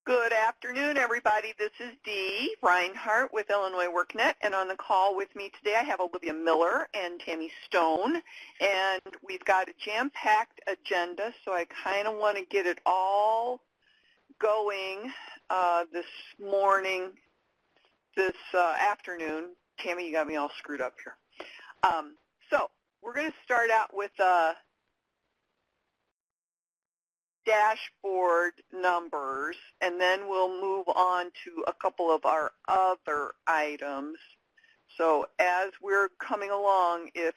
Good afternoon, everybody. This is Dee Reinhardt with Illinois Worknet, and on the call with me today I have Olivia Miller and Tammy Stone, and we've got a jam-packed agenda, so I kind of want to get it all going this morning, this afternoon. Tammy, you got me all screwed up here. So we're going to start out with dashboard numbers, and then we'll move on to a couple of our other items. So as we're coming along, if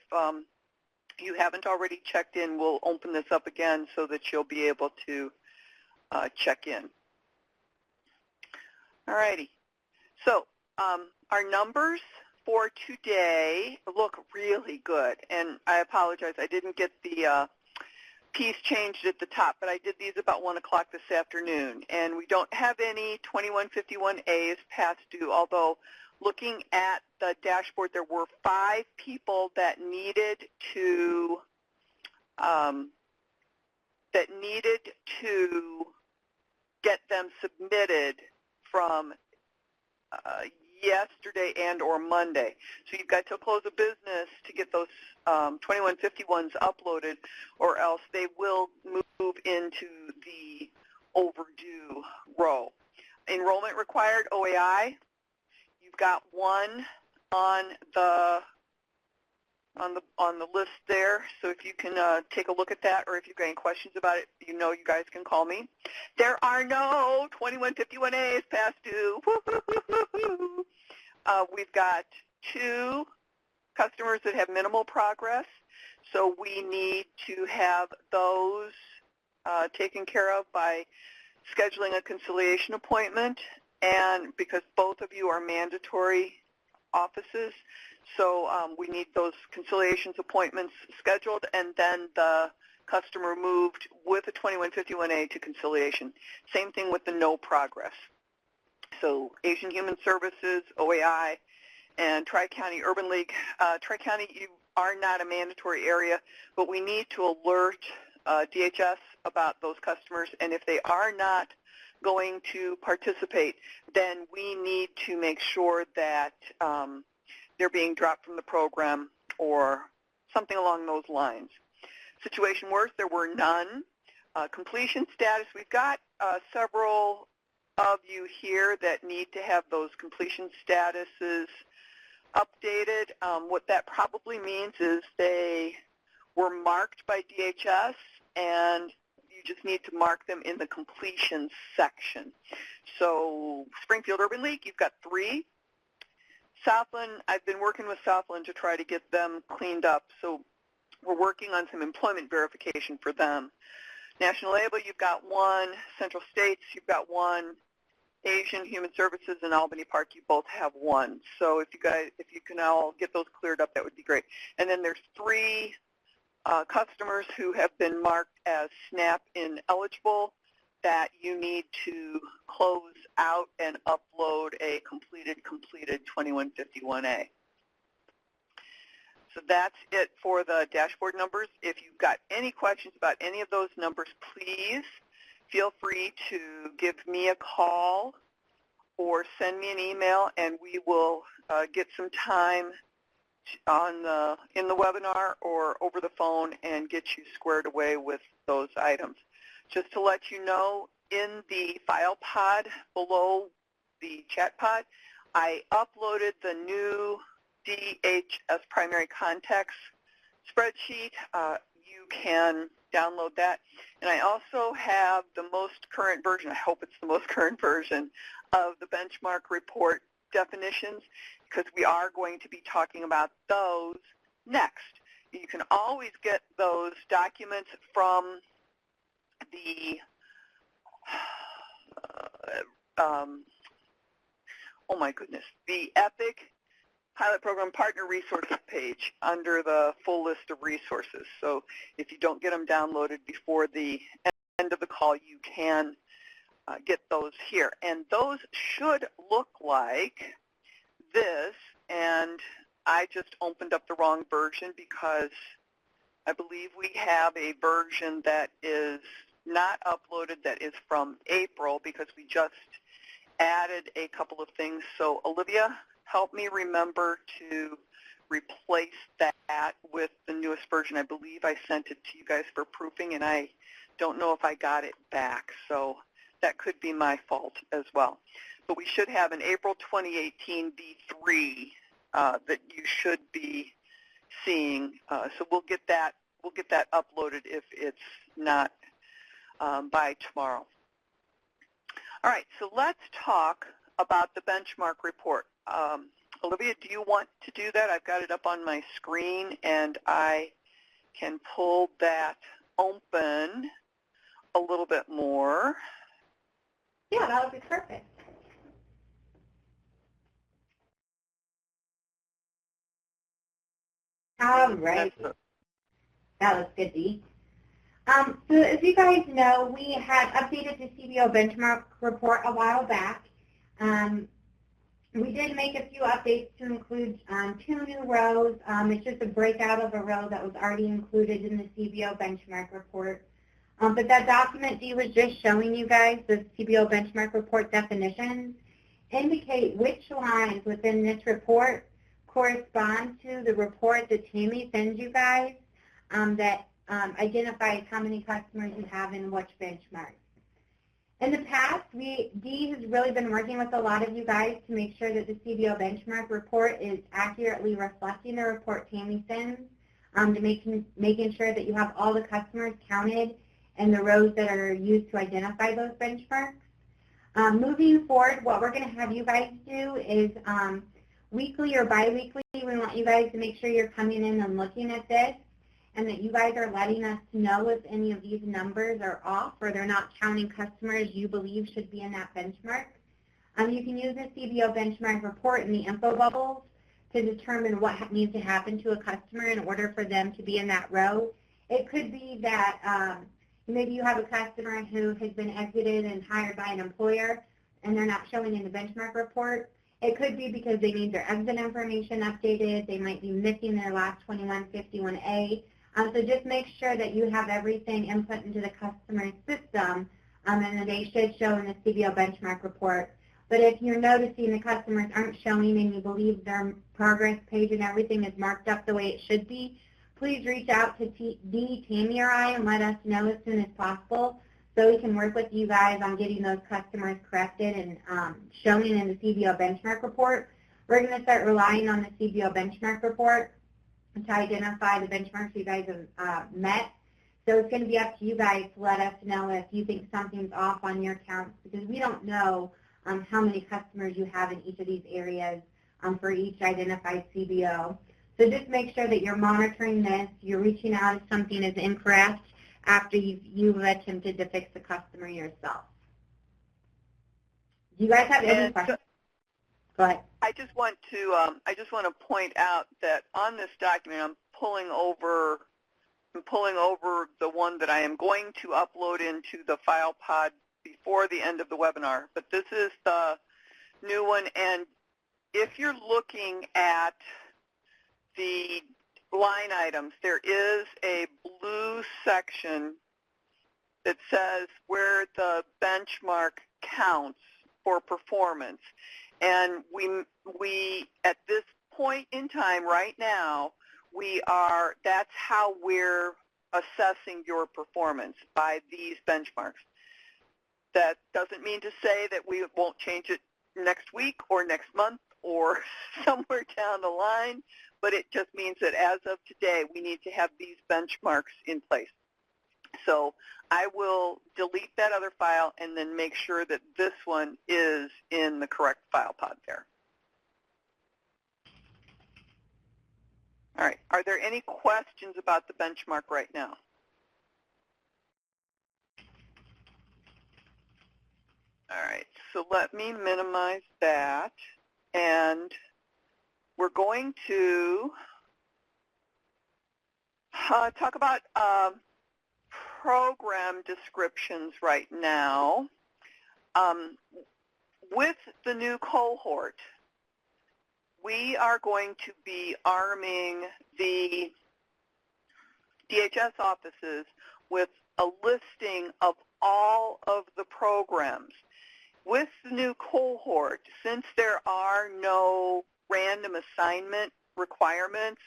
you haven't already checked in, we'll open this up again so that you'll be able to check in. Alrighty. So our numbers for today look really good, and I apologize, I didn't get the piece changed at the top, but I did these about 1 o'clock this afternoon, and we don't have any 2151As past due, although looking at the dashboard, there were 5 people that needed to get them submitted from yesterday and or Monday. So you've got till close of business to get those 2151s uploaded, or else they will move into the overdue row. Enrollment required, OAI, you've got one on the list there, so if you can take a look at that, or if you've got any questions about it, you know you guys can call me. There are no 2151As past due. We've got 2 customers that have minimal progress, so we need to have those taken care of by scheduling a conciliation appointment, and because both of you are mandatory offices, so we need those conciliations appointments scheduled, and then the customer moved with a 2151A to conciliation. Same thing with the no progress. So Asian Human Services, OAI, and Tri-County Urban League. Tri-County, you are not a mandatory area, but we need to alert DHS about those customers, and if they are not going to participate, then we need to make sure that they're being dropped from the program or something along those lines. Situation worse, there were none. Completion status, we've got several of you here that need to have those completion statuses updated. What that probably means is they were marked by DHS, and you just need to mark them in the completion section. So Springfield Urban League, you've got 3. Southland, I've been working with Southland to try to get them cleaned up, so we're working on some employment verification for them. National Label, you've got 1. Central States, you've got 1. Asian Human Services and Albany Park, you both have 1. So if you can all get those cleared up, that would be great. And then there's 3 customers who have been marked as SNAP ineligible that you need to close out and upload a completed 2151A. So that's it for the dashboard numbers. If you've got any questions about any of those numbers, please feel free to give me a call or send me an email, and we will get some time in the webinar or over the phone and get you squared away with those items. Just to let you know, in the file pod below the chat pod, I uploaded the new DHS primary contacts spreadsheet. You can download that. And I also have the most current version, I hope it's the most current version, of the benchmark report definitions, because we are going to be talking about those next. You can always get those documents from the oh my goodness, the EPIC Pilot Program Partner Resources page under the full list of resources. So if you don't get them downloaded before the end of the call, you can get those here. And those should look like this, and I just opened up the wrong version because I believe we have a version that is not uploaded that is from April because we just added a couple of things. So Olivia, help me remember to replace that with the newest version. I believe I sent it to you guys for proofing, and I don't know if I got it back. So that could be my fault as well. But we should have an April 2018 V3 that you should be seeing. So we'll get that uploaded if it's not by tomorrow. All right, so let's talk about the benchmark report. Olivia, do you want to do that? I've got it up on my screen, and I can pull that open a little bit more. Yeah, that would be perfect. All right. That looks good, Dee. So as you guys know, we had updated the CBO Benchmark Report a while back. We did make a few updates to include 2 new rows. It's just a breakout of a row that was already included in the CBO Benchmark Report. But that document Dee was just showing you guys, the CBO Benchmark Report definitions, indicate which lines within this report correspond to the report that Tammy sends you guys that identifies how many customers you have in which benchmarks. In the past, Dee has really been working with a lot of you guys to make sure that the CBO Benchmark Report is accurately reflecting the report Tammy sends, to making sure that you have all the customers counted and the rows that are used to identify those benchmarks. Moving forward, what we're going to have you guys do is weekly or biweekly, we want you guys to make sure you're coming in and looking at this, and that you guys are letting us know if any of these numbers are off or they're not counting customers you believe should be in that benchmark. You can use the CBO Benchmark Report in the info bubbles to determine what needs to happen to a customer in order for them to be in that row. It could be that maybe you have a customer who has been exited and hired by an employer and they're not showing in the benchmark report. It could be because they need their exit information updated. They might be missing their last 2151A. So just make sure that you have everything input into the customer's system, and then they should show in the CBO Benchmark Report. But if you're noticing the customers aren't showing and you believe their progress page and everything is marked up the way it should be, please reach out to Dee, Tammy, or I and let us know as soon as possible so we can work with you guys on getting those customers corrected and showing in the CBO Benchmark Report. We're going to start relying on the CBO Benchmark Report to identify the benchmarks you guys have met. So it's going to be up to you guys to let us know if you think something's off on your counts, because we don't know how many customers you have in each of these areas for each identified CBO. So just make sure that you're monitoring this, you're reaching out if something is incorrect after you've attempted to fix the customer yourself. Do you guys have any questions? Go ahead. I just want to point out that on this document, I'm pulling over the one that I am going to upload into the file pod before the end of the webinar. But this is the new one, and if you're looking at the line items, there is a blue section that says where the benchmark counts for performance. And we at this point in time right now, that's how we're assessing your performance, by these benchmarks. That doesn't mean to say that we won't change it next week or next month or somewhere down the line, but it just means that as of today, we need to have these benchmarks in place. So I will delete that other file and then make sure that this one is in the correct file pod there. All right. Are there any questions about the benchmark right now? All right. So let me minimize that. And we're going to talk about program descriptions right now. With the new cohort, we are going to be arming the DHS offices with a listing of all of the programs. With the new cohort, since there are no random assignment requirements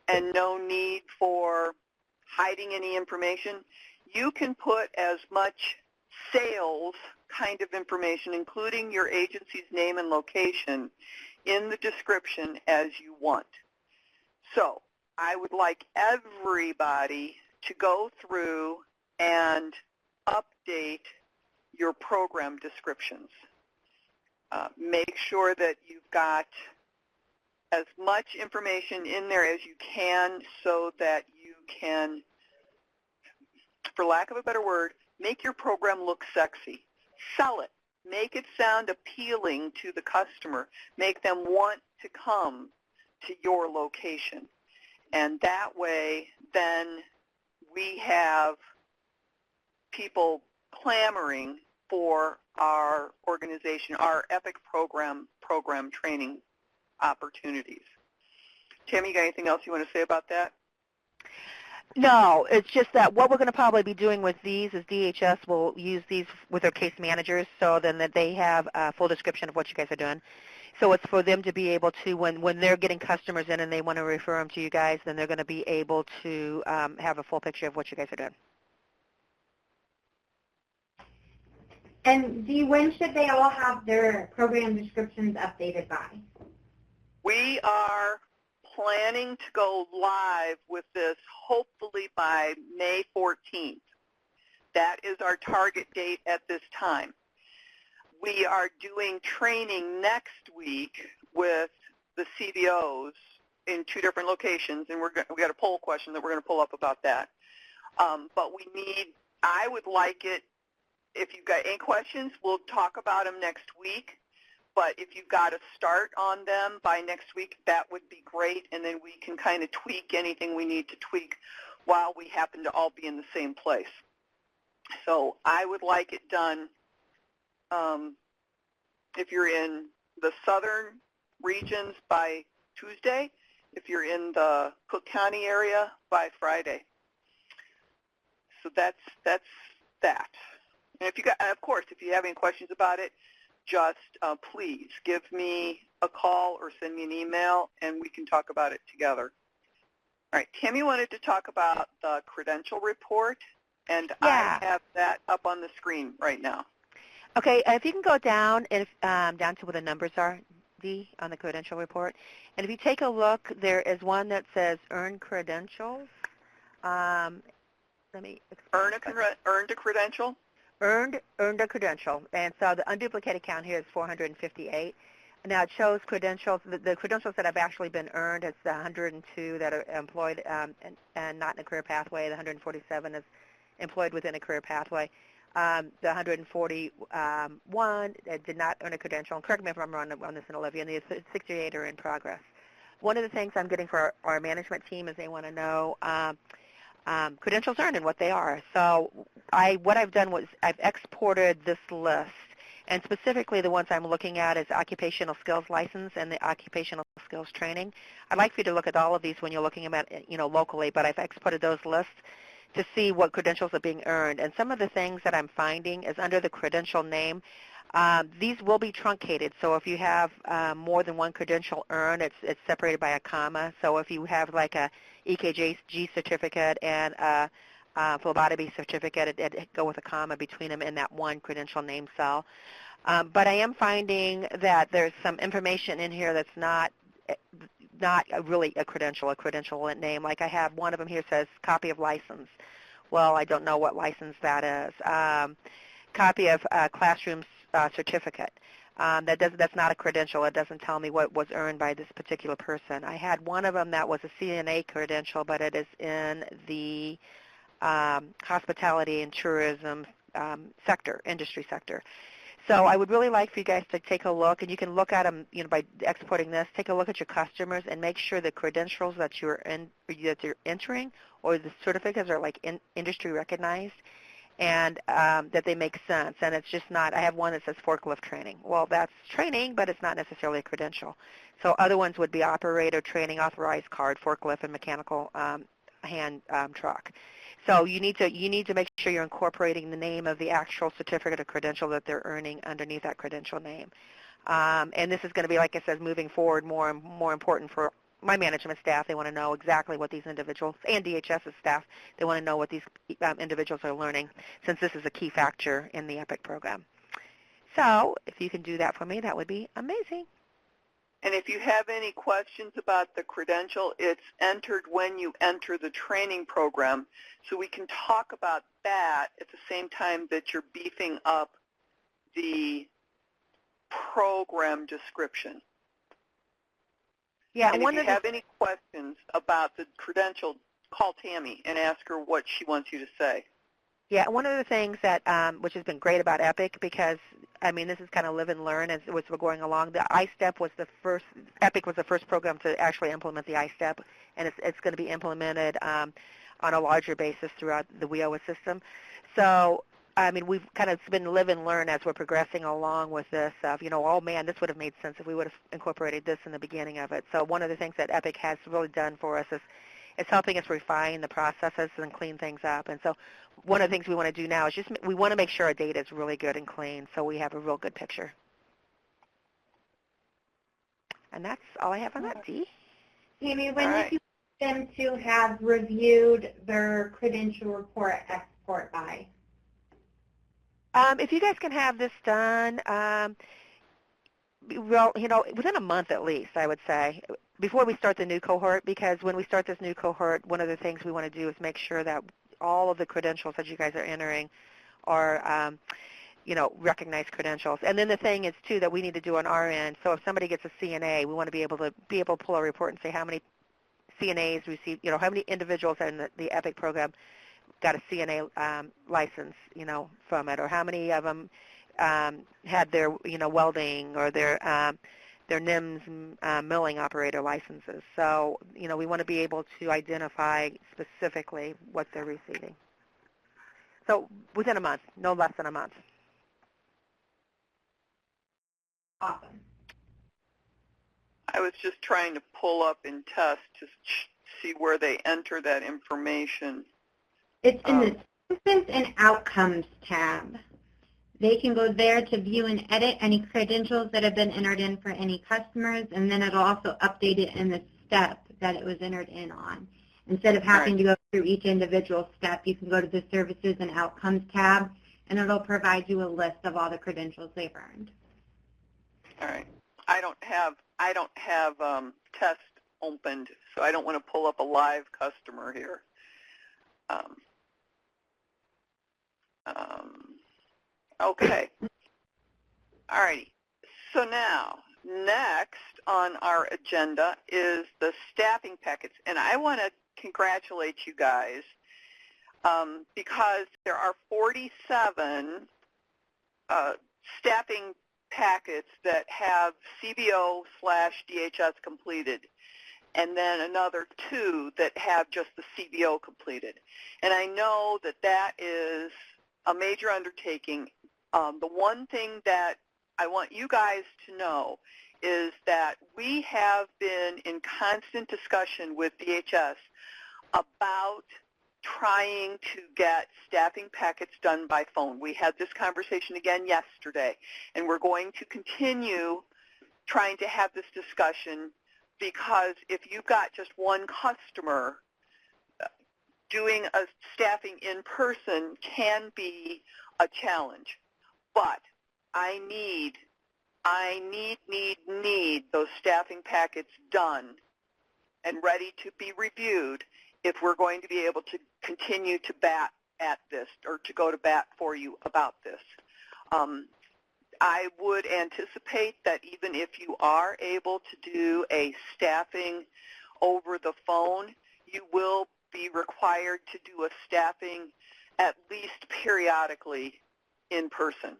and no need for hiding any information, you can put as much sales kind of information, including your agency's name and location, in the description as you want. So I would like everybody to go through and update your program descriptions. Make sure that you've got as much information in there as you can so that you can, for lack of a better word, make your program look sexy. Sell it. Make it sound appealing to the customer. Make them want to come to your location. And that way, then we have people clamoring for our organization, our EPIC program training opportunities. Tammy, you got anything else you want to say about that? No, it's just that what we're going to probably be doing with these is DHS will use these with their case managers so then that they have a full description of what you guys are doing. So it's for them to be able to, when they're getting customers in and they want to refer them to you guys, then they're going to be able to have a full picture of what you guys are doing. And Dee, when should they all have their program descriptions updated by? We are planning to go live with this hopefully by May 14th. That is our target date at this time. We are doing training next week with the CBOs in 2 different locations, and we got a poll question that we're going to pull up about that. But I would like it, if you've got any questions, we'll talk about them next week. But if you've got to start on them by next week, that would be great, and then we can kind of tweak anything we need to tweak while we happen to all be in the same place. So I would like it done, if you're in the southern regions, by Tuesday, if you're in the Cook County area, by Friday. So that's that. And if you got, of course, if you have any questions about it, just please give me a call or send me an email, and we can talk about it together. All right, Tammy wanted to talk about the Credential Report, and Yeah. I have that up on the screen right now. Okay, if you can go down down to where the numbers are, Dee, on the Credential Report. And if you take a look, there is one that says Earn Credentials. Let me explain. Earned a credential? Earned a credential, and so the unduplicated count here is 458. Now it shows credentials. The credentials that have actually been earned is the 102 that are employed and not in a career pathway. The 147 is employed within a career pathway. The 141 did not earn a credential. And correct me if I'm wrong on this, Olivia. And the 68 are in progress. One of the things I'm getting for our management team is they want to know credentials earned and what they are. So what I've done was I've exported this list, and specifically the ones I'm looking at is occupational skills license and the occupational skills training. I'd like for you to look at all of these when you're looking at locally, but I've exported those lists to see what credentials are being earned. And some of the things that I'm finding is under the credential name, these will be truncated. So if you have more than one credential earned, it's separated by a comma. So if you have like a EKG certificate and a phlebotomy certificate, it'd go with a comma between them in that one credential name cell. But I am finding that there's some information in here that's not really a credential name. Like I have one of them here says copy of license. Well, I don't know what license that is. Copy of classroom certificate. That's not a credential. It doesn't tell me what was earned by this particular person. I had one of them that was a CNA credential, but it is in the hospitality and tourism industry sector. So I would really like for you guys to take a look, and you can look at them, by exporting this. Take a look at your customers and make sure the credentials that you're entering or the certificates are like industry recognized, and that they make sense. And it's just not. I have one that says forklift training. Well, that's training, but it's not necessarily a credential. So other ones would be operator training, authorized card, forklift, and mechanical hand truck. So you need to make sure you're incorporating the name of the actual certificate or credential that they're earning underneath that credential name. And this is going to be, like I said, moving forward more and more important for my management staff. They want to know exactly what these individuals, and DHS's staff, they want to know what these individuals are learning, since this is a key factor in the EPIC program. So if you can do that for me, that would be amazing. And if you have any questions about the credential, it's entered when you enter the training program. So we can talk about that at the same time that you're beefing up the program description. Yeah, and if you have any questions about the credential, call Tammy and ask her what she wants you to say. Yeah, one of the things that, which has been great about EPIC, because, I mean, this is kind of live and learn as we're going along. The I-STEP was the first, EPIC was the first program to actually implement the I-STEP, and it's going to be implemented on a larger basis throughout the WIOA system. So, I mean, we've kind of been live and learn as we're progressing along with this of, you know, oh man, this would have made sense if we would have incorporated this in the beginning of it. So one of the things that EPIC has really done for us is it's helping us refine the processes and clean things up. And so one of the things we want to do now is just we want to make sure our data is really good and clean so we have a real good picture. And that's all I have on that, Dee. Amy, when do you want them to have reviewed their credential report export by? If you guys can have this done, well, you know, within a month at least, I would say, before we start the new cohort, because when we start this new cohort, one of the things we want to do is make sure that all of the credentials that you guys are entering are, you know, recognized credentials. And then the thing is, too, that we need to do on our end. So if somebody gets a CNA, we want to be able to pull a report and say how many CNAs received, you know, how many individuals in the EPIC program got a CNA license, you know, from it, or how many of them had their, you know, welding or their NIMS milling operator licenses. So, you know, we want to be able to identify specifically what they're receiving. So within a month, no less than a month. Awesome. I was just trying to pull up in test to see where they enter that information. It's in the Services and Outcomes tab. They can go there to view and edit any credentials that have been entered in for any customers, and then it'll also update it in the step that it was entered in on. Instead of having to go through each individual step, you can go to the Services and Outcomes tab, and it'll provide you a list of all the credentials they've earned. All right. I don't have test opened, so I don't want to pull up a live customer here. Okay. All righty. So now, next on our agenda is the staffing packets. And I want to congratulate you guys because there are 47 staffing packets that have CBO/DHS completed, and then another 2 that have just the CBO completed. And I know that that is a major undertaking. The one thing that I want you guys to know is that we have been in constant discussion with DHS about trying to get staffing packets done by phone. We had this conversation again yesterday, and we're going to continue trying to have this discussion because if you've got just one customer, doing a staffing in person can be a challenge. But I need those staffing packets done and ready to be reviewed if we're going to be able to continue to bat at this or to go to bat for you about this. I would anticipate that even if you are able to do a staffing over the phone, you will be required to do a staffing at least periodically in person.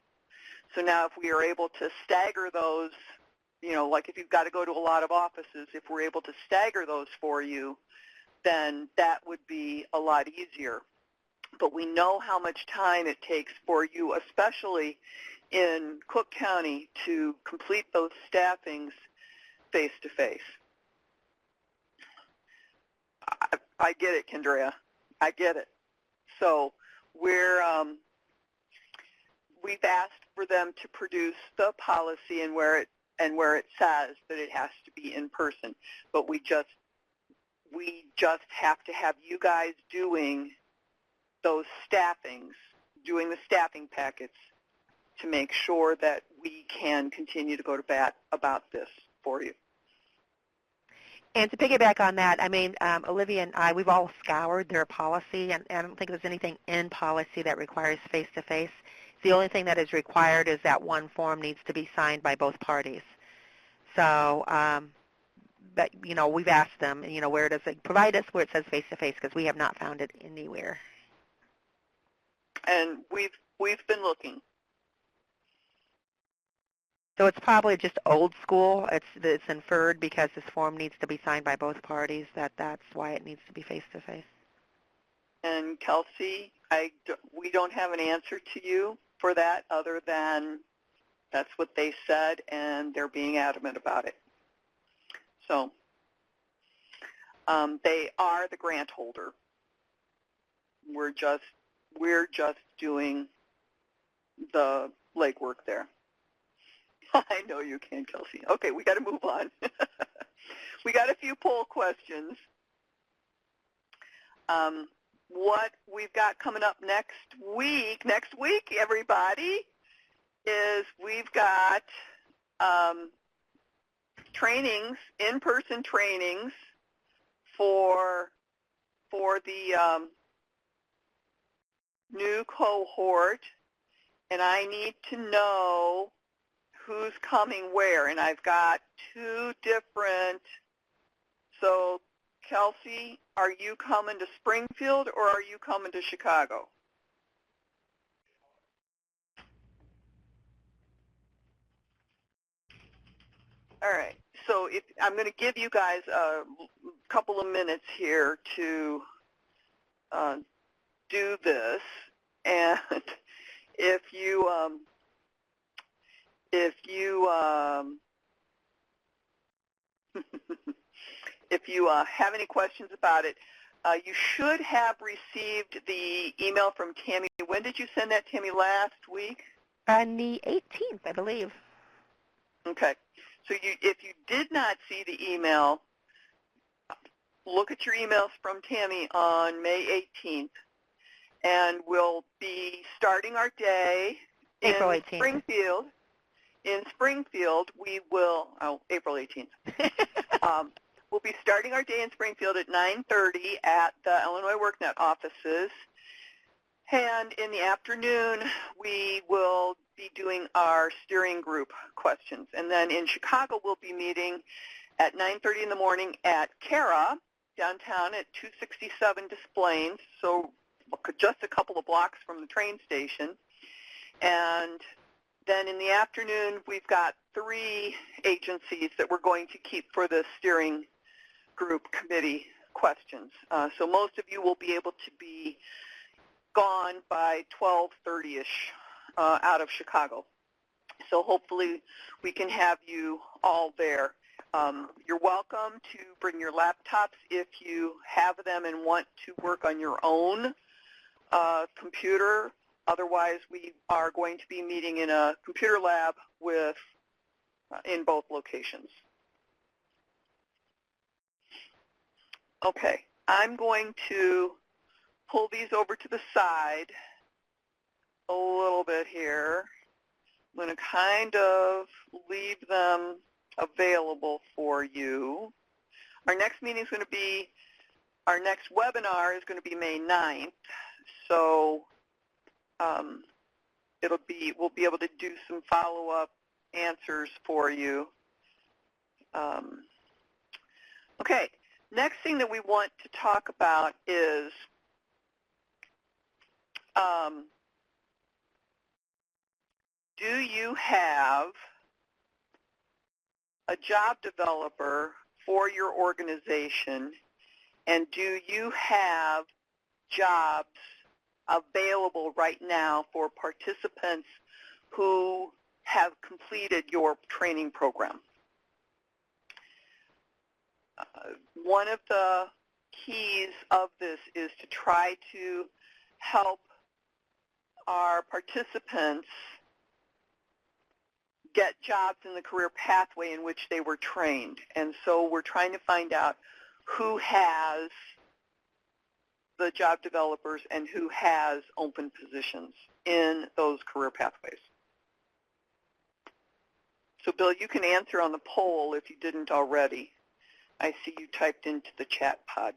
So now if we are able to stagger those, you know, like if you've got to go to a lot of offices, if we're able to stagger those for you, then that would be a lot easier. But we know how much time it takes for you, especially in Cook County, to complete those staffings face-to-face. I get it, Kendra. I get it. So we've asked for them to produce the policy and where it says that it has to be in person. But we just have to have you guys doing those staffings, doing the staffing packets to make sure that we can continue to go to bat about this for you. And to piggyback on that, I mean, Olivia and I, we've all scoured their policy, and I don't think there's anything in policy that requires face-to-face. The only thing that is required is that one form needs to be signed by both parties. So, but, you know, we've asked them, you know, where does it provide us where it says face-to-face, because we have not found it anywhere. And we've been looking. So it's probably just old school. It's inferred because this form needs to be signed by both parties. That's why it needs to be face-to-face. And Kelsey, we don't have an answer to you for that other than that's what they said, and they're being adamant about it. So they are the grant holder. We're just doing the legwork there. I know you can, Kelsey. Okay, we got to move on. We got a few poll questions. What we've got coming up next week, everybody, is we've got trainings, in-person trainings for the new cohort, and I need to know who's coming where, and I've got two different. So, Kelsey, are you coming to Springfield or are you coming to Chicago? All right. So I'm going to give you guys a couple of minutes here to do this, and if you have any questions about it, you should have received the email from Tammy. When did you send that, Tammy? Last week? On the 18th, I believe. Okay. So if you did not see the email, look at your emails from Tammy on May 18th, and we'll be starting our day April in 18th. Springfield. In Springfield, we will, April 18th. We'll be starting our day in Springfield at 9:30 at the Illinois Worknet offices. And in the afternoon, we will be doing our steering group questions. And then in Chicago, we'll be meeting at 9:30 in the morning at Cara, downtown at 267 Des Plaines, so just a couple of blocks from the train station. And then in the afternoon, we've got 3 agencies that we're going to keep for the steering group committee questions. So most of you will be able to be gone by 12:30-ish out of Chicago. So hopefully we can have you all there. You're welcome to bring your laptops if you have them and want to work on your own computer. Otherwise, we are going to be meeting in a computer lab in both locations. Okay, I'm going to pull these over to the side a little bit here. I'm going to kind of leave them available for you. Our next meeting is going to be, our next webinar is going to be May 9th. So we'll be able to do some follow-up answers for you. Okay, next thing that we want to talk about is do you have a job developer for your organization, and do you have jobs available right now for participants who have completed your training program? One of the keys of this is to try to help our participants get jobs in the career pathway in which they were trained. And so we're trying to find out who has the job developers and who has open positions in those career pathways. So Bill, you can answer on the poll if you didn't already. I see you typed into the chat pod.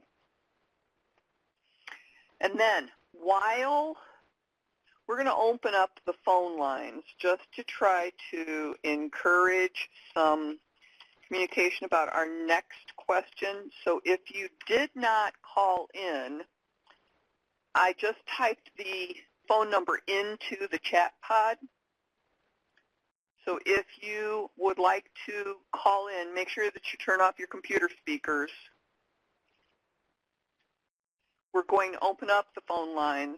And then while we're going to open up the phone lines just to try to encourage some communication about our next question. So if you did not call in, I just typed the phone number into the chat pod. So if you would like to call in, make sure that you turn off your computer speakers. We're going to open up the phone lines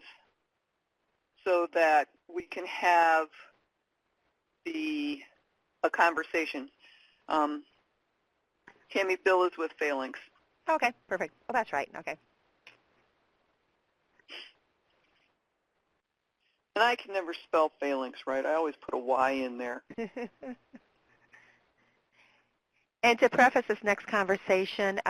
so that we can have a conversation. Tammy, Bill is with Phalanx. Okay, perfect. Well, that's right. Okay. And I can never spell Phalanx right. I always put a Y in there. And to preface this next conversation,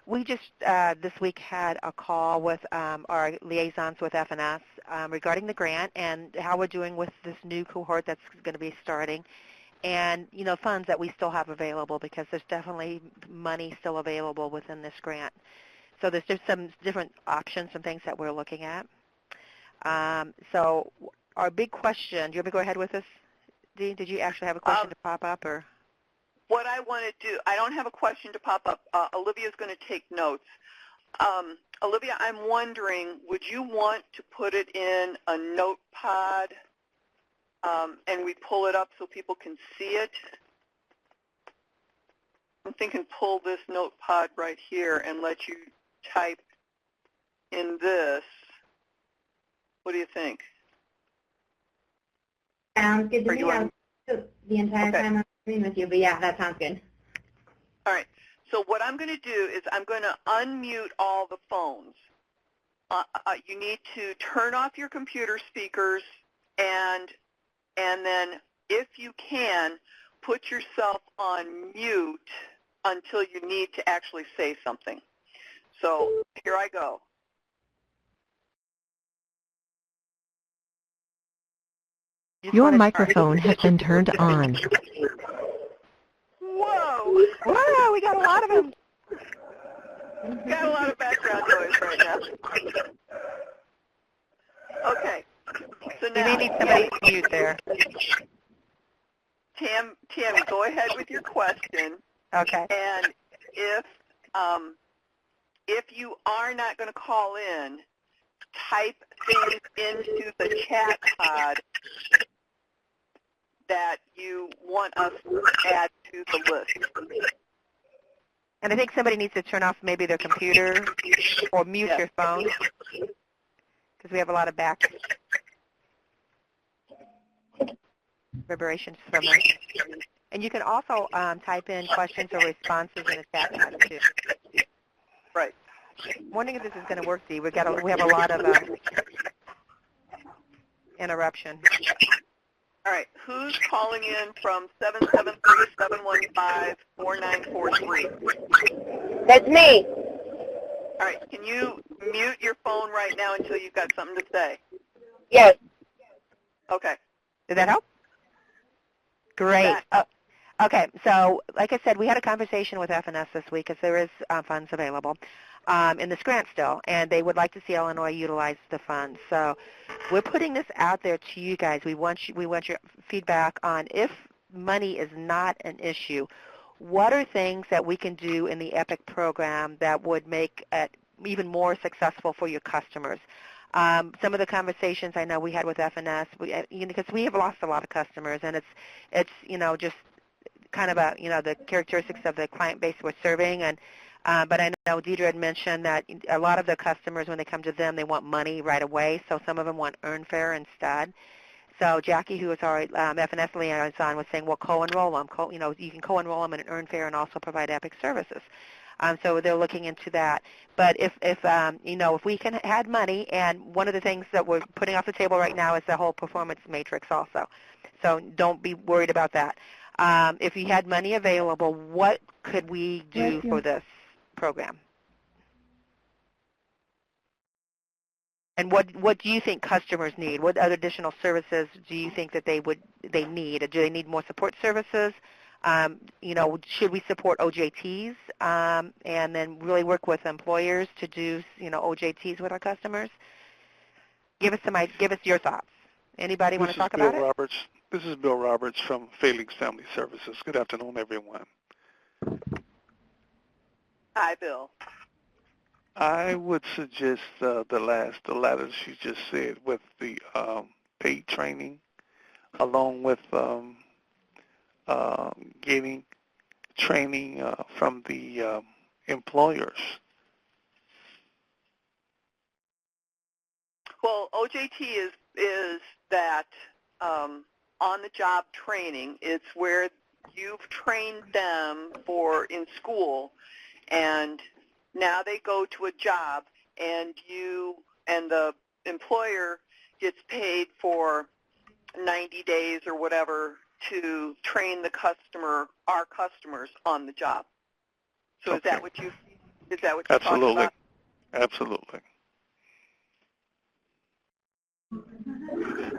we just this week had a call with our liaisons with FNS regarding the grant and how we're doing with this new cohort that's going to be starting, and funds that we still have available, because there's definitely money still available within this grant. So there's just some different options, some things that we're looking at. So our big question, do you want me to go ahead with this, Dean? Did you actually have a question to pop up, or? What I want to do, I don't have a question to pop up. Olivia's going to take notes. Olivia, I'm wondering, would you want to put it in a notepad and we pull it up so people can see it? I'm thinking pull this notepad right here and let you type in this. What do you think? Sounds good to me. I'll do the entire time I'm screen with you, but yeah, that sounds good. All right. So what I'm going to do is I'm going to unmute all the phones. You need to turn off your computer speakers, and then if you can, put yourself on mute until you need to actually say something. So here I go. Your microphone has been turned on. Whoa! Whoa, we got a lot of them. Got a lot of background noise right now. Okay. So now, We may need somebody to mute there. Tammy, go ahead with your question. Okay. And if you are not going to call in, type things into the chat pod that you want us to add to the list. And I think somebody needs to turn off maybe their computer or mute your phone, because we have a lot of back reverberations from it. And you can also type in questions or responses in the chat pod too. Right. I'm wondering if this is going to work, Dee. We have a lot of interruption. All right. Who's calling in from 773-715-4943? That's me. All right. Can you mute your phone right now until you've got something to say? Yes. Okay. Did that help? Great. Okay. So, like I said, we had a conversation with FNS this week, because there is funds available in this grant still, and they would like to see Illinois utilize the funds. So we're putting this out there to you guys. We want your feedback on, if money is not an issue, what are things that we can do in the EPIC program that would make it even more successful for your customers? Some of the conversations I know we had with FNS, because we have lost a lot of customers, and it's just kind of the characteristics of the client base we're serving. And but I know Deidre had mentioned that a lot of the customers, when they come to them, they want money right away. So some of them want earn fare instead. So Jackie, who is our FNS liaison, was saying, well, co-enroll them. You can co-enroll them in an earn fare and also provide EPIC services. So they're looking into that. But if we can add money, and one of the things that we're putting off the table right now is the whole performance matrix also. So don't be worried about that. If you had money available, what could we do for this program? And what do you think customers need? What other additional services do you think that they need? Do they need more support services? Should we support OJTs and then really work with employers to do OJTs with our customers? Give us your thoughts. Anybody want to talk about it? This is Bill Roberts from Felix Family Services. Good afternoon, everyone. Hi, Bill. I would suggest the latter she just said with the paid training, along with getting training from the employers. Well, OJT is that on-the-job training. It's where you've trained them in school, and now they go to a job, and the employer gets paid for 90 days or whatever to train our customers on the job. So Okay. is that what you're talking about? Absolutely.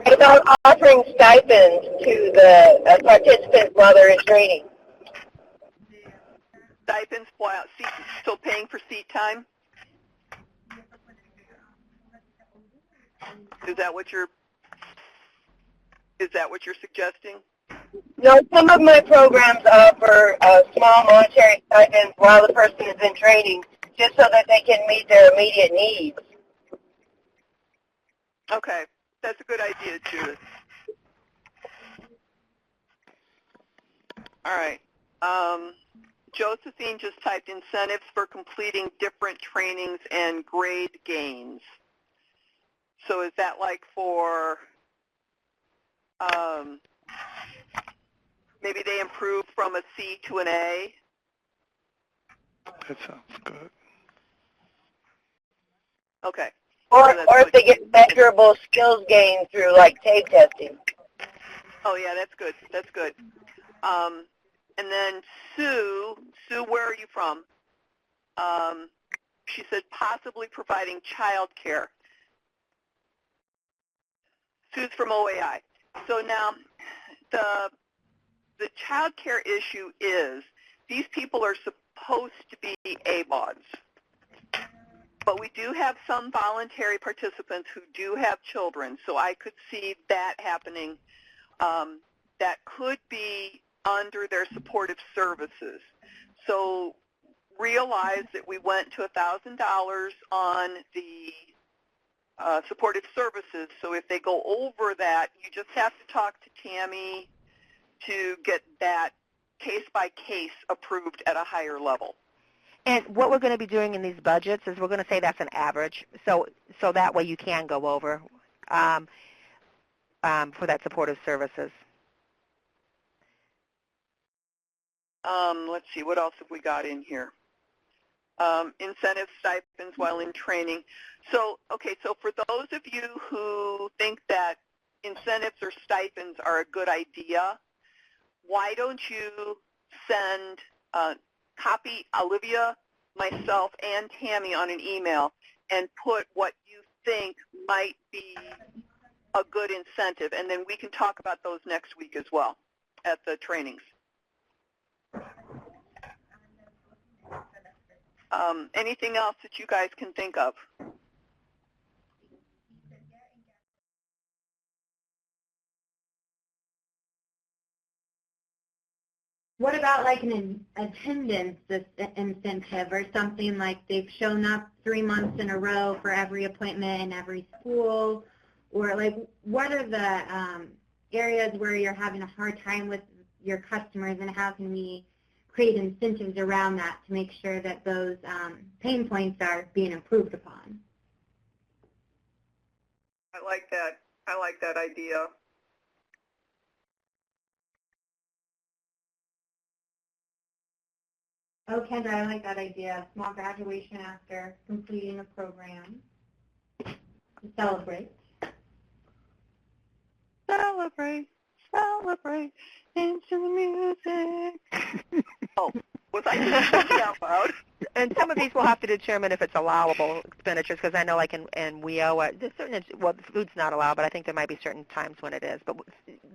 About offering stipends to the participants while they're in training. Stipends, still paying for seat time? Is that what you're suggesting? No, some of my programs offer small monetary stipends while the person is in training, just so that they can meet their immediate needs. Okay, that's a good idea, Judith. All right. Josephine just typed incentives for completing different trainings and grade gains. So is that like for maybe they improve from a C to an A? That sounds good. Okay. Or if they get measurable skills gained through, like, tape testing. Oh, yeah, that's good. That's good. And then Sue, where are you from? She said possibly providing child care. Sue's from OAI. So now the child care issue is these people are supposed to be ABODs. But we do have some voluntary participants who do have children, so I could see that happening. That could be under their supportive services. So realize that we went to $1,000 on the supportive services, so if they go over that, you just have to talk to Tammy to get that case-by-case approved at a higher level. And what we're going to be doing in these budgets is we're going to say that's an average, so that way you can go over for that supportive services. Let's see, what else have we got in here? Incentive stipends while in training. So, okay, so for those of you who think that incentives or stipends are a good idea, why don't you send copy Olivia, myself, and Tammy on an email and put what you think might be a good incentive, and then we can talk about those next week as well at the trainings. Anything else that you guys can think of? What about like an attendance incentive or something like they've shown up 3 months in a row for every appointment in every school? Or like what are the areas where you're having a hard time with your customers, and how can we create incentives around that to make sure that those pain points are being improved upon? I like that. I like that idea. Oh, Kendra, I like that idea. Small graduation after completing a program to celebrate. Celebrate, celebrate, into the music. Oh, was I just thinking out loud? And some of these we'll have to determine if it's allowable expenditures, because I know like in WIOA, there's certain, well, food's not allowed, but I think there might be certain times when it is. But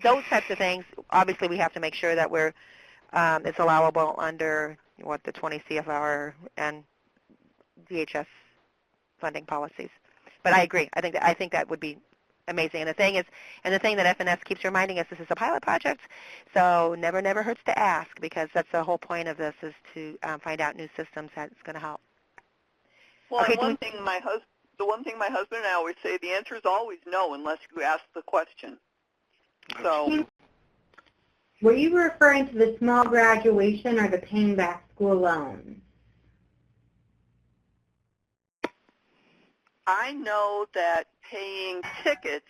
those types of things, obviously we have to make sure that we're it's allowable under the 20 CFR and DHS funding policies. But I agree. I think that would be amazing. And the thing that FNS keeps reminding us, this is a pilot project, so never hurts to ask, because that's the whole point of this, is to find out new systems that's going to help. Well, okay, and the one thing my husband and I always say, the answer is always no unless you ask the question. So, were you referring to the small graduation or the paying back school loans? I know that paying tickets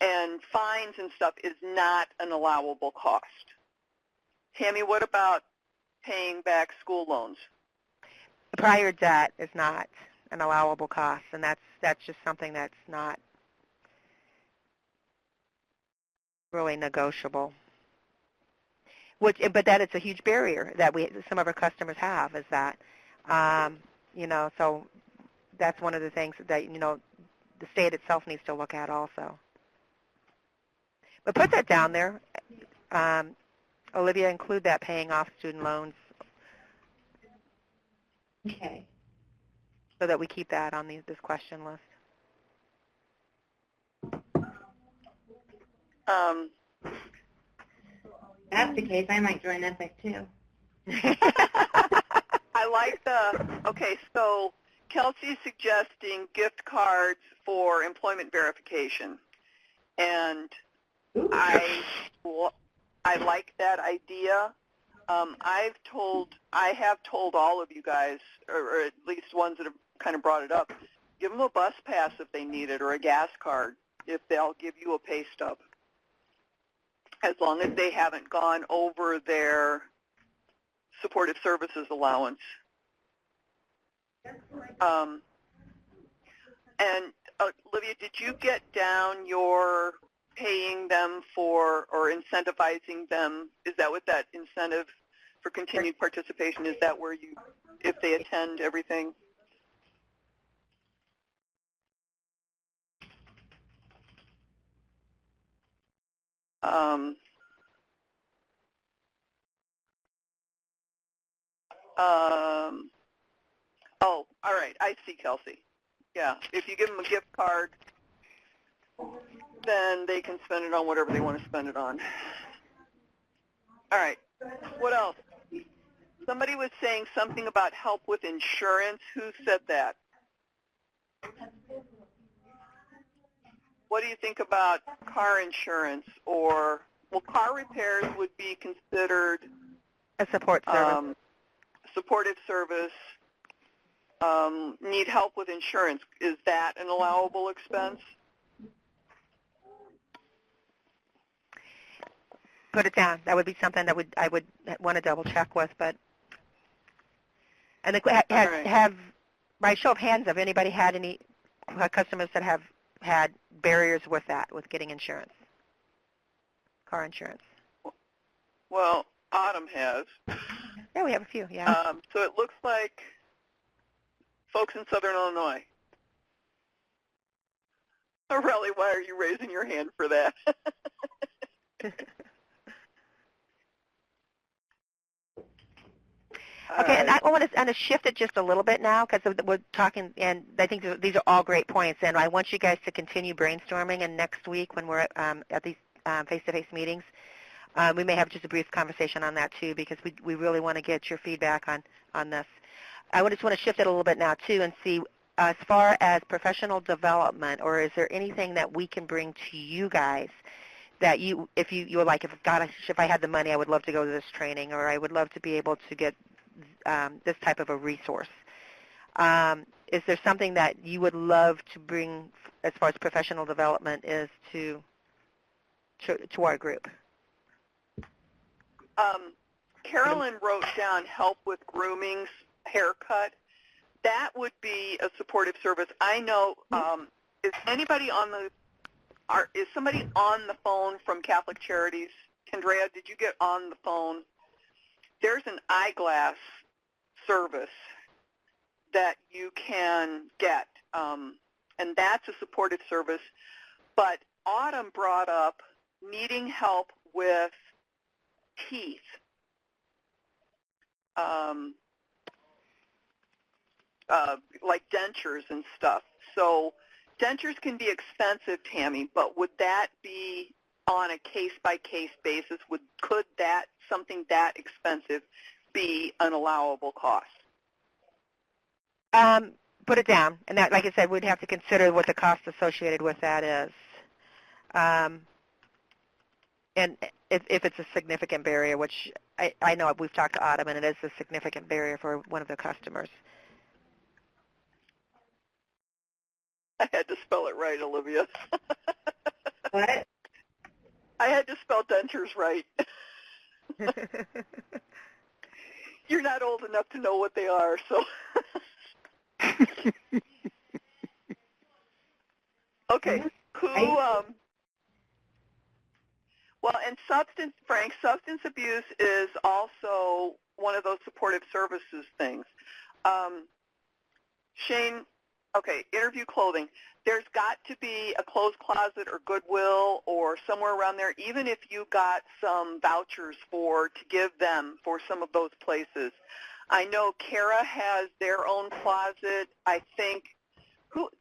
and fines and stuff is not an allowable cost. Tammy, what about paying back school loans? Prior debt is not an allowable cost, and that's just something that's not really negotiable. But that it's a huge barrier that some of our customers have, is that so that's one of the things that the state itself needs to look at also. But put that down there, Olivia. Include that paying off student loans. Okay. So that we keep that on this question list. If that's the case, I might join Epic too. I like okay, so Kelsey's suggesting gift cards for employment verification. And I like that idea. I have told all of you guys, or at least ones that have kind of brought it up, give them a bus pass if they need it, or a gas card if they'll give you a pay stub, as long as they haven't gone over their supportive services allowance. And Olivia, did you get down your paying them for or incentivizing them? Is that what that incentive for continued participation, is that where you, if they attend everything? Oh, all right. I see, Kelsey. Yeah, if you give them a gift card, then they can spend it on whatever they want to spend it on. All right. What else? Somebody was saying something about help with insurance. Who said that? What do you think about car insurance? Or, well, car repairs would be considered a support service. Supportive service. Need help with insurance. Is that an allowable expense? Put it down. That would be something that I would want to double check with. But and have by show of hands, have anybody had any customers that have had barriers with that, with getting insurance, car insurance? Well, Autumn has. Yeah, we have a few. Yeah. So it looks like folks in Southern Illinois. Oh, really? Why are you raising your hand for that? Okay, and I want to kind of shift it just a little bit now, because we're talking, and I think these are all great points, and I want you guys to continue brainstorming, and next week when we're at these face-to-face meetings, we may have just a brief conversation on that too, because we really want to get your feedback on this. I just want to shift it a little bit now too and see, as far as professional development, or is there anything that we can bring to you guys that if you were like, if I had the money, I would love to go to this training, or I would love to be able to get this type of a resource. Is there something that you would love to bring as far as professional development is to our group? Carolyn wrote down help with grooming, haircut. That would be a supportive service. I know. Is anybody on the? Is somebody on the phone from Catholic Charities? Kendrea, did you get on the phone? There's an eyeglass service that you can get, and that's a supportive service. But Autumn brought up needing help with teeth. Like dentures and stuff. So dentures can be expensive, Tammy, but would that be on a case-by-case basis? Could that, something that expensive, be an allowable cost? Put it down. And that, like I said, we'd have to consider what the cost associated with that is. And if it's a significant barrier, which I know we've talked to Autumn, and it is a significant barrier for one of the customers. I had to spell it right, Olivia. What? I had to spell dentures right. You're not old enough to know what they are, so. Okay, well, and substance abuse is also one of those supportive services things. Shane, okay, interview clothing. There's got to be a clothes closet or Goodwill or somewhere around there, even if you got some vouchers to give them for some of those places. I know Cara has their own closet. I think,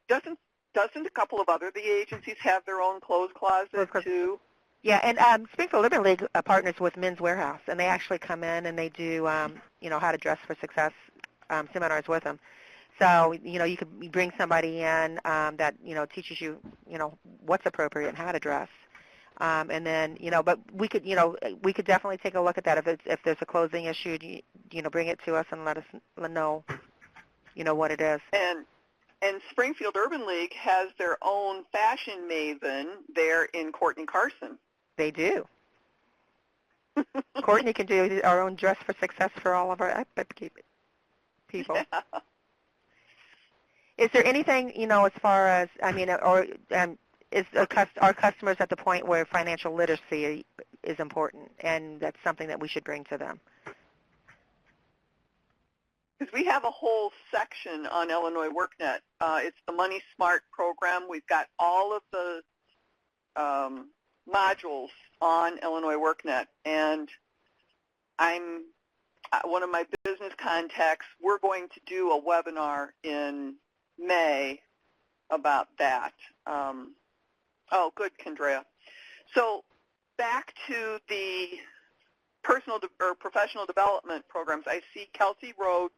doesn't a couple of other the agencies have their own clothes closet too? Yeah, and Springfield Liberty League partners with Men's Warehouse, and they actually come in and they do, how to dress for success seminars with them. So, you could bring somebody in that, teaches you, what's appropriate and how to dress. And then, but we could definitely take a look at that. If there's a clothing issue, bring it to us and let us know, what it is. And Springfield Urban League has their own fashion maven there in Courtney Carson. They do. Courtney can do our own dress for success for all of our people. Yeah. Is there anything, as far as, is our customers at the point where financial literacy is important, and that's something that we should bring to them? Because we have a whole section on Illinois Worknet. It's the Money Smart program. We've got all of the modules on Illinois Worknet, and I'm one of my business contacts. We're going to do a webinar in May about that. Oh, good, Kendrea. So back to the personal or professional development programs. I see Kelsey wrote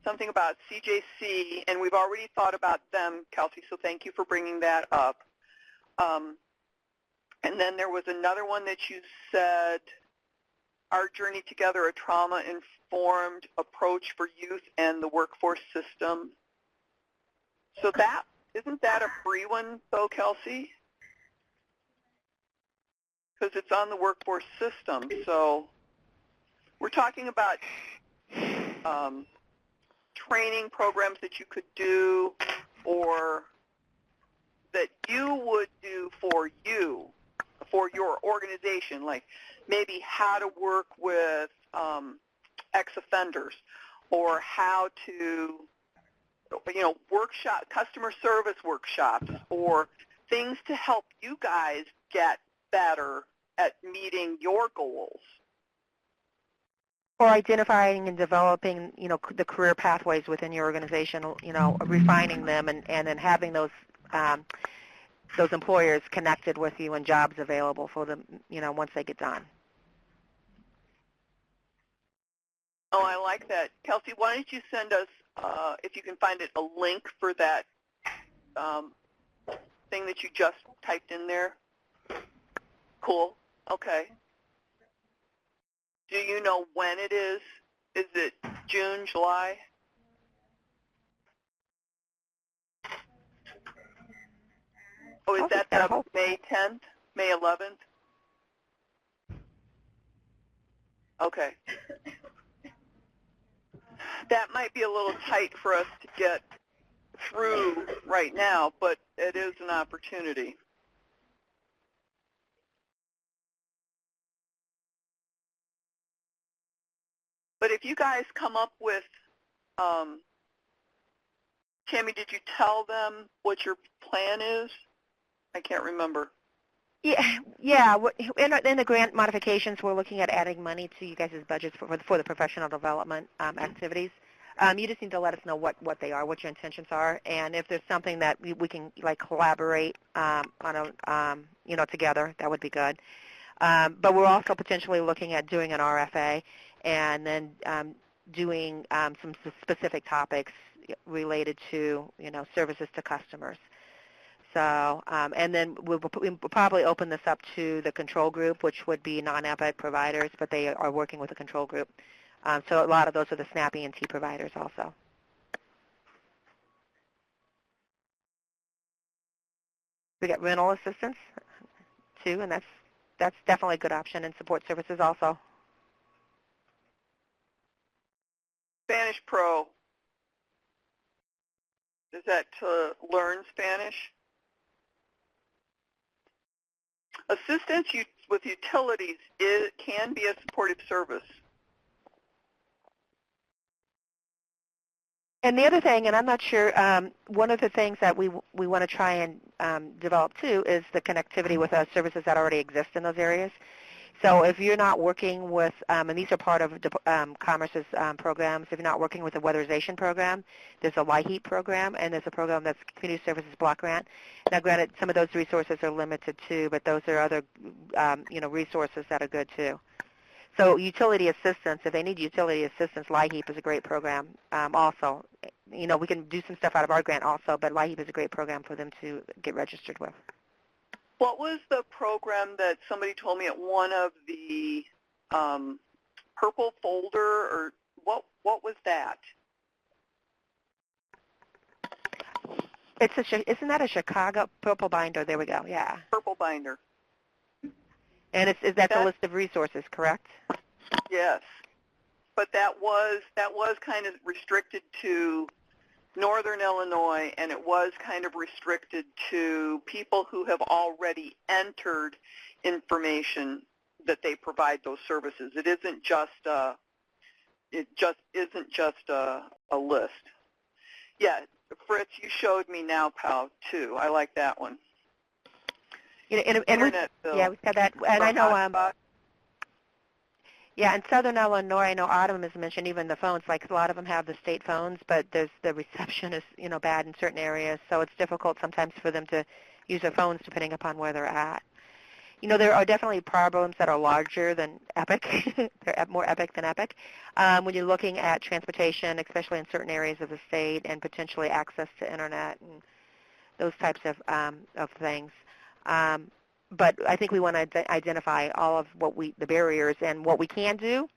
something about CJC, and we've already thought about them, Kelsey, so thank you for bringing that up. And then there was another one that you said, Our Journey Together, a trauma-informed approach for youth and the workforce system. So isn't that a free one, though, Kelsey? Because it's on the workforce system. So we're talking about training programs that you could do or that you would do for your organization, like maybe how to work with ex-offenders or how to, customer service workshops or things to help you guys get better at meeting your goals. Or identifying and developing, the career pathways within your organization, refining them and then having those employers connected with you and jobs available for them, once they get done. Oh, I like that. Kelsey, why don't you send us, if you can find it, a link for that thing that you just typed in there? Cool. Okay. Do you know when it is? Is it June, July? Oh, is that May 10th, May 11th? Okay. That might be a little tight for us to get through right now, but it is an opportunity. But if you guys come up with, Tammy, did you tell them what your plan is? I can't remember. Yeah. In the grant modifications, we're looking at adding money to you guys' budgets for the professional development activities. You just need to let us know what they are, what your intentions are, and if there's something that we can like collaborate on together, that would be good. But we're also potentially looking at doing an RFA and then doing some specific topics related to services to customers. So, and then we'll probably open this up to the control group, which would be non-EPIC providers, but they are working with a control group. So a lot of those are the SNAP ENT providers also. We get rental assistance too, and that's definitely a good option, and support services also. Spanish Pro. Is that to learn Spanish? Assistance with utilities can be a supportive service. And the other thing, and I'm not sure, one of the things that we want to try and develop too is the connectivity with services that already exist in those areas. So if you're not working with, and these are part of Commerce's programs, if you're not working with a weatherization program, there's a LIHEAP program, and there's a program that's Community Services Block Grant. Now, granted, some of those resources are limited too, but those are other, resources that are good too. So utility assistance, if they need utility assistance, LIHEAP is a great program also. We can do some stuff out of our grant also, but LIHEAP is a great program for them to get registered with. What was the program that somebody told me at one of the purple folder, or what was that? Isn't that a Chicago purple binder? There we go. Yeah. Purple binder. And that's a list of resources, correct? Yes, but that was kind of restricted to Northern Illinois, and it was kind of restricted to people who have already entered information that they provide those services. It isn't just a list. Yeah, Fritz, you showed me Now Pow too. I like that one. Internet bill. Yeah, we've got that, and I know. Yeah, in Southern Illinois, I know Autumn has mentioned even the phones. Like a lot of them have the state phones, but the reception is bad in certain areas, so it's difficult sometimes for them to use their phones depending upon where they're at. There are definitely problems that are larger than EPIC. They're more EPIC than EPIC. When you're looking at transportation, especially in certain areas of the state, and potentially access to internet and those types of things. But I think we want to identify all of the barriers and what we can do,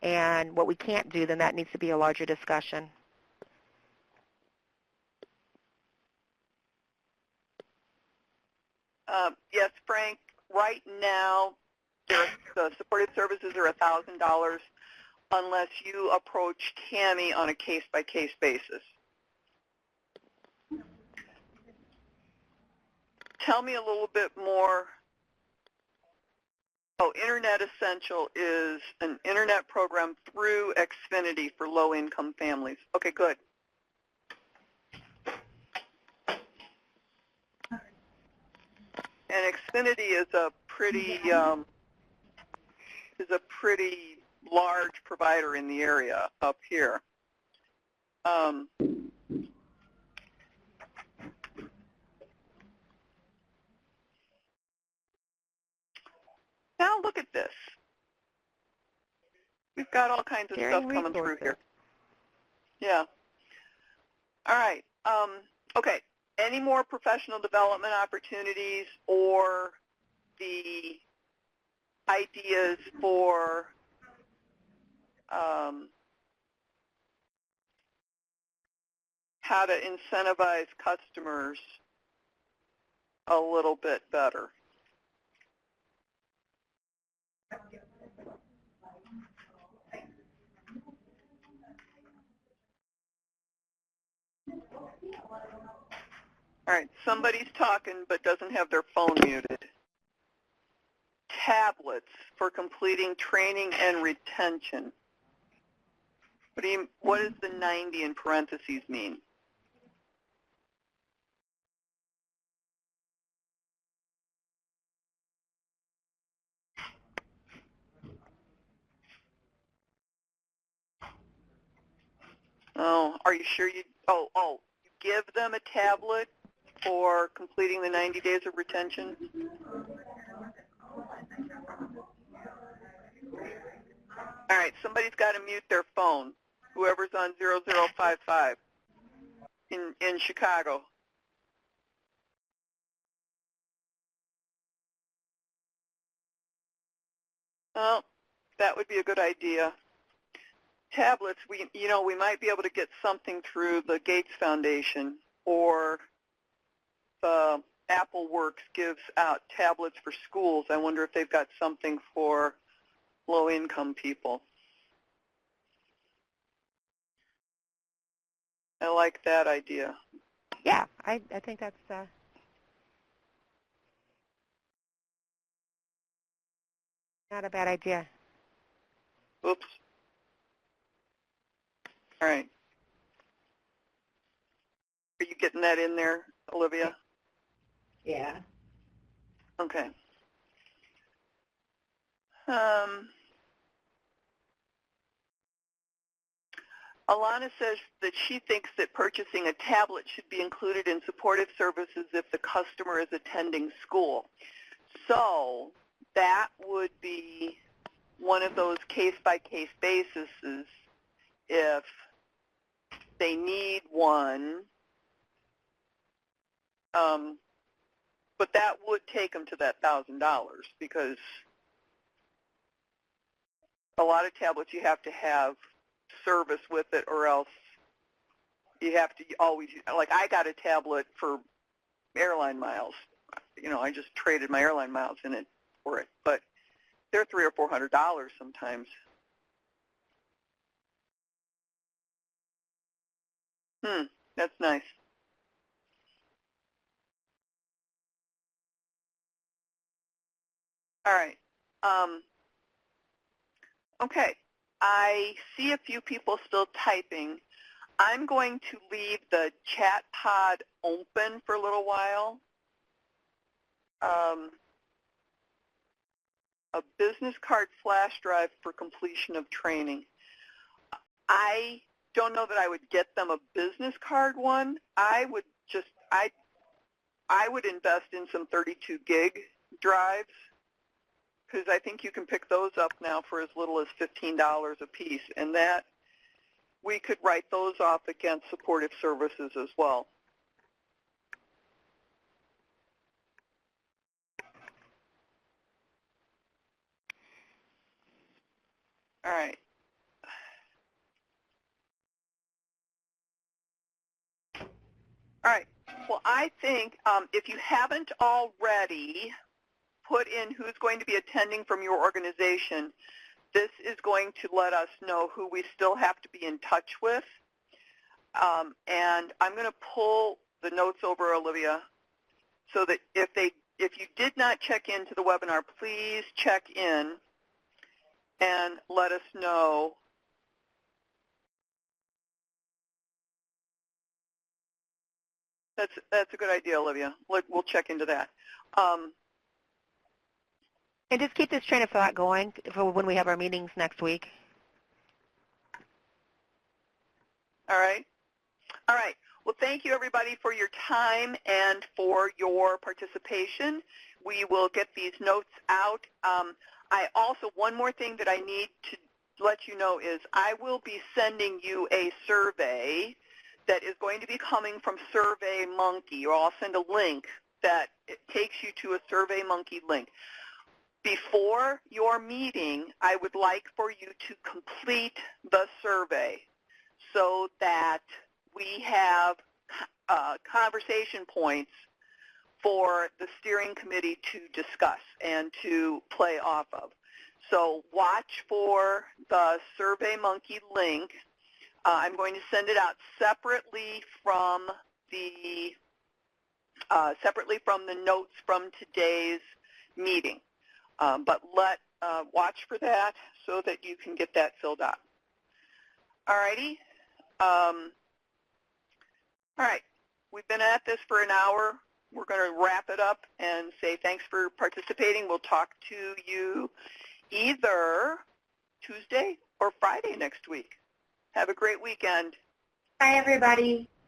and what we can't do. Then that needs to be a larger discussion. Yes, Frank. Right now, the supportive services are $1,000 unless you approach Tammy on a case-by-case basis. Tell me a little bit more. Oh, Internet Essential is an internet program through Xfinity for low-income families. Okay, good. And Xfinity is a pretty large provider in the area up here. Now look at this. We've got all kinds of stuff coming through here. Yeah. All right. Okay. Any more professional development opportunities or the ideas for how to incentivize customers a little bit better? All right, somebody's talking but doesn't have their phone muted. Tablets for completing training and retention. What does the 90 in parentheses mean? Oh, are you sure you, you give them a tablet for completing the 90 days of retention? All right, somebody's got to mute their phone, whoever's on 0055 in Chicago. Well, that would be a good idea. Tablets, we might be able to get something through the Gates Foundation, or the Apple Works gives out tablets for schools. I wonder if they've got something for low-income people. I like that idea. Yeah, I think that's not a bad idea. Oops. All right. Are you getting that in there, Olivia? Yeah. Okay. Alana says that she thinks that purchasing a tablet should be included in supportive services if the customer is attending school. So that would be one of those case-by-case bases if they need one. But that would take them to that $1,000 because a lot of tablets you have to have service with it, or else you have to always, like I got a tablet for airline miles. I just traded my airline miles in it for it, but they're $300 or $400 sometimes. That's nice. All right. Okay. I see a few people still typing. I'm going to leave the chat pod open for a little while. A business card flash drive for completion of training. I don't know that I would get them a business card one. I would invest in some 32 gig drives, because I think you can pick those up now for as little as $15 a piece, and that we could write those off against supportive services as well. All right. All right. Well, I think if you haven't already put in who's going to be attending from your organization, this is going to let us know who we still have to be in touch with. And I'm going to pull the notes over, Olivia, so that if you did not check into the webinar, please check in and let us know. That's a good idea, Olivia. We'll check into that. And just keep this train of thought going for when we have our meetings next week. All right. All right. Well, thank you, everybody, for your time and for your participation. We will get these notes out. One more thing that I need to let you know is I will be sending you a survey that is going to be coming from SurveyMonkey, or I'll send a link that takes you to a SurveyMonkey link. Before your meeting, I would like for you to complete the survey so that we have conversation points for the steering committee to discuss and to play off of. So watch for the SurveyMonkey link. I'm going to send it out separately from the separately from the notes from today's meeting. But watch for that so that you can get that filled out. All righty. All right. We've been at this for an hour. We're going to wrap it up and say thanks for participating. We'll talk to you either Tuesday or Friday next week. Have a great weekend. Bye, everybody.